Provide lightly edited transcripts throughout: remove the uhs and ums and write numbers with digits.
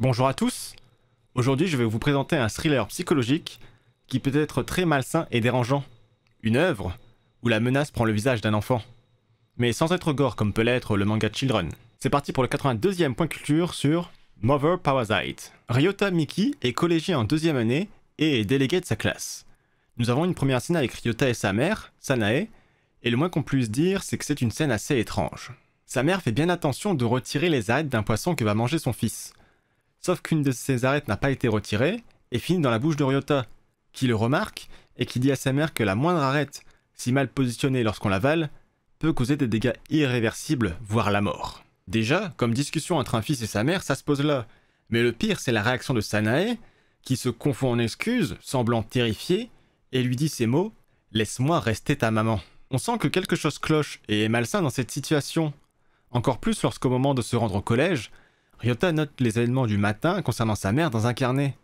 Bonjour à tous, aujourd'hui je vais vous présenter un thriller psychologique qui peut être très malsain et dérangeant. Une œuvre où la menace prend le visage d'un enfant. Mais sans être gore comme peut l'être le manga Children. C'est parti pour le 82e point culture sur Mother Parasite. Ryota Miki est collégien en 2e année et est délégué de sa classe. Nous avons une première scène avec Ryota et sa mère, Sanae, et le moins qu'on puisse dire c'est que c'est une scène assez étrange. Sa mère fait bien attention de retirer les arêtes d'un poisson que va manger son fils. Sauf qu'une de ces arêtes n'a pas été retirée et finit dans la bouche de Ryota, qui le remarque et qui dit à sa mère que la moindre arête, si mal positionnée lorsqu'on l'avale, peut causer des dégâts irréversibles, voire la mort. Déjà, comme discussion entre un fils et sa mère, ça se pose là. Mais le pire, c'est la réaction de Sanae, qui se confond en excuses, semblant terrifiée, et lui dit ces mots « Laisse-moi rester ta maman ». On sent que quelque chose cloche et est malsain dans cette situation. Encore plus lorsqu'au moment de se rendre au collège, Ryota note les événements du matin concernant sa mère dans un carnet.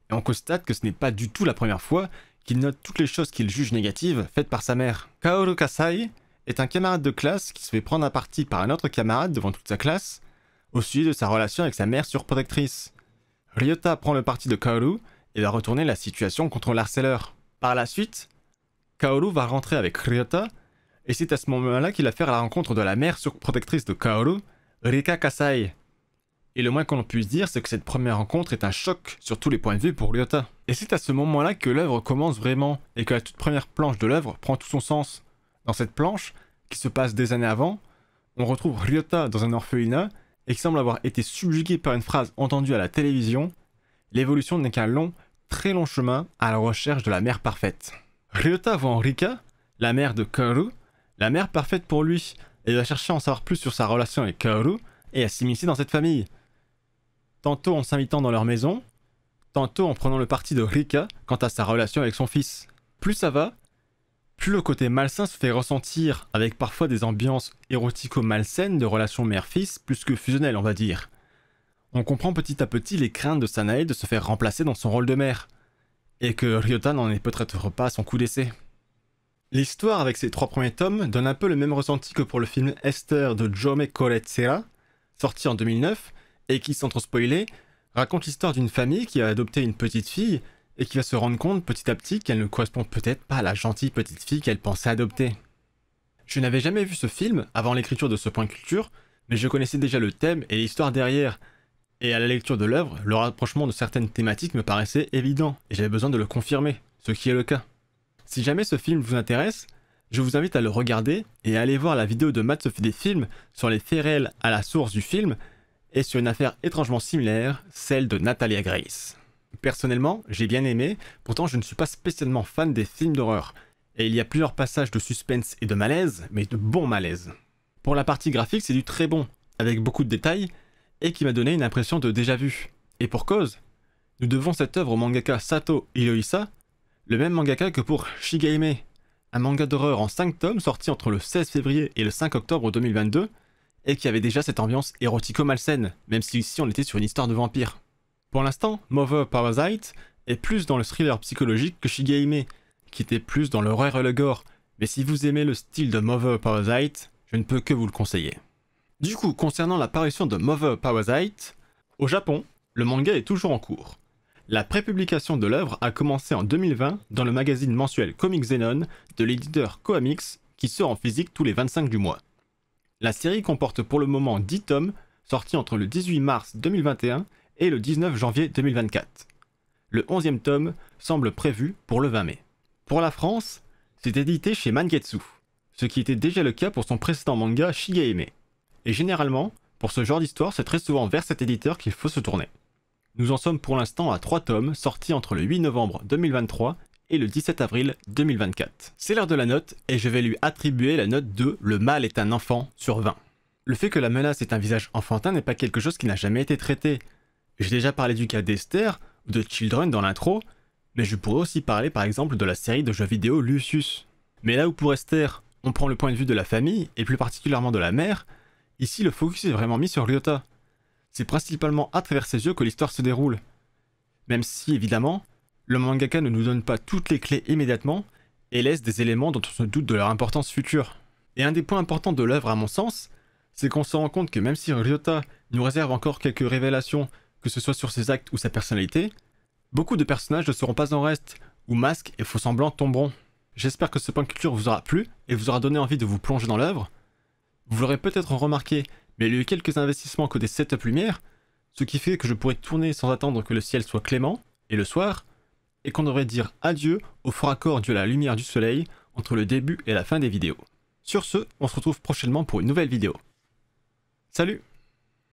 Et on constate que ce n'est pas du tout la première fois qu'il note toutes les choses qu'il juge négatives faites par sa mère. Kaoru Kasai est un camarade de classe qui se fait prendre à partie par un autre camarade devant toute sa classe au sujet de sa relation avec sa mère surprotectrice. Ryota prend le parti de Kaoru et va retourner la situation contre l'harceleur. Par la suite, Kaoru va rentrer avec Ryota et c'est à ce moment-là qu'il va faire la rencontre de la mère surprotectrice de Kaoru, Rika Kasai. Et le moins qu'on puisse dire, c'est que cette première rencontre est un choc sur tous les points de vue pour Ryota. Et c'est à ce moment-là que l'œuvre commence vraiment, et que la toute première planche de l'œuvre prend tout son sens. Dans cette planche, qui se passe des années avant, on retrouve Ryota dans un orphelinat, et qui semble avoir été subjugué par une phrase entendue à la télévision. L'évolution n'est qu'un long, très long chemin à la recherche de la mère parfaite. Ryota voit en Rika, la mère de Kaoru, la mère parfaite pour lui, et va chercher à en savoir plus sur sa relation avec Kaoru, et à s'immiscer dans cette famille. Tantôt en s'invitant dans leur maison, tantôt en prenant le parti de Rika quant à sa relation avec son fils. Plus ça va, plus le côté malsain se fait ressentir, avec parfois des ambiances érotico-malsaines de relations mère-fils plus que fusionnelles on va dire. On comprend petit à petit les craintes de Sanae de se faire remplacer dans son rôle de mère, et que Ryota n'en est peut-être pas à son coup d'essai. L'histoire avec ces 3 premiers tomes donne un peu le même ressenti que pour le film Esther de Jaume Collet-Serra, sorti en 2009, et qui, sans trop spoiler, raconte l'histoire d'une famille qui a adopté une petite fille et qui va se rendre compte petit à petit qu'elle ne correspond peut-être pas à la gentille petite fille qu'elle pensait adopter. Je n'avais jamais vu ce film avant l'écriture de ce point culture, mais je connaissais déjà le thème et l'histoire derrière, et à la lecture de l'œuvre, le rapprochement de certaines thématiques me paraissait évident, et j'avais besoin de le confirmer, ce qui est le cas. Si jamais ce film vous intéresse, je vous invite à le regarder et à aller voir la vidéo de Matt se fait des films sur les faits réels à la source du film, et sur une affaire étrangement similaire, celle de Natalia Grace. Personnellement, j'ai bien aimé, pourtant je ne suis pas spécialement fan des films d'horreur, et il y a plusieurs passages de suspense et de malaise, mais de bons malaises. Pour la partie graphique, c'est du très bon, avec beaucoup de détails, et qui m'a donné une impression de déjà-vu. Et pour cause, nous devons cette œuvre au mangaka Sato Hirohisa, le même mangaka que pour Shigehime, un manga d'horreur en 5 tomes sorti entre le 16 février et le 5 octobre 2022, et qui avait déjà cette ambiance érotico-malsaine, même si ici on était sur une histoire de vampire. Pour l'instant, Mother Parasite est plus dans le thriller psychologique que Shigehime, qui était plus dans l'horreur et le gore, mais si vous aimez le style de Mother Parasite, je ne peux que vous le conseiller. Du coup, concernant la parution de Mother Parasite, au Japon, le manga est toujours en cours. La prépublication de l'œuvre a commencé en 2020 dans le magazine mensuel Comic Zenon de l'éditeur Coamix, qui sort en physique tous les 25 du mois. La série comporte pour le moment 10 tomes, sortis entre le 18 mars 2021 et le 19 janvier 2024. Le 11e tome semble prévu pour le 20 mai. Pour la France, c'est édité chez Mangetsu, ce qui était déjà le cas pour son précédent manga Shigehime. Et généralement, pour ce genre d'histoire, c'est très souvent vers cet éditeur qu'il faut se tourner. Nous en sommes pour l'instant à 3 tomes, sortis entre le 8 novembre 2023 et le 17 avril 2024. C'est l'heure de la note, et je vais lui attribuer la note de « Le mal est un enfant » sur 20. Le fait que la menace ait un visage enfantin n'est pas quelque chose qui n'a jamais été traité. J'ai déjà parlé du cas d'Esther ou de Children dans l'intro, mais je pourrais aussi parler par exemple de la série de jeux vidéo Lucius. Mais là où pour Esther, on prend le point de vue de la famille, et plus particulièrement de la mère, ici le focus est vraiment mis sur Ryota. C'est principalement à travers ses yeux que l'histoire se déroule. Même si, évidemment, le mangaka ne nous donne pas toutes les clés immédiatement et laisse des éléments dont on se doute de leur importance future. Et un des points importants de l'œuvre à mon sens, c'est qu'on se rend compte que même si Ryota nous réserve encore quelques révélations que ce soit sur ses actes ou sa personnalité, beaucoup de personnages ne seront pas en reste, où masques et faux semblants tomberont. J'espère que ce point de culture vous aura plu et vous aura donné envie de vous plonger dans l'œuvre. Vous l'aurez peut-être remarqué, mais il y a eu quelques investissements côté setup lumière, ce qui fait que je pourrais tourner sans attendre que le ciel soit clément, et le soir, et qu'on devrait dire adieu au fort accord dû à la lumière du soleil entre le début et la fin des vidéos. Sur ce, on se retrouve prochainement pour une nouvelle vidéo. Salut!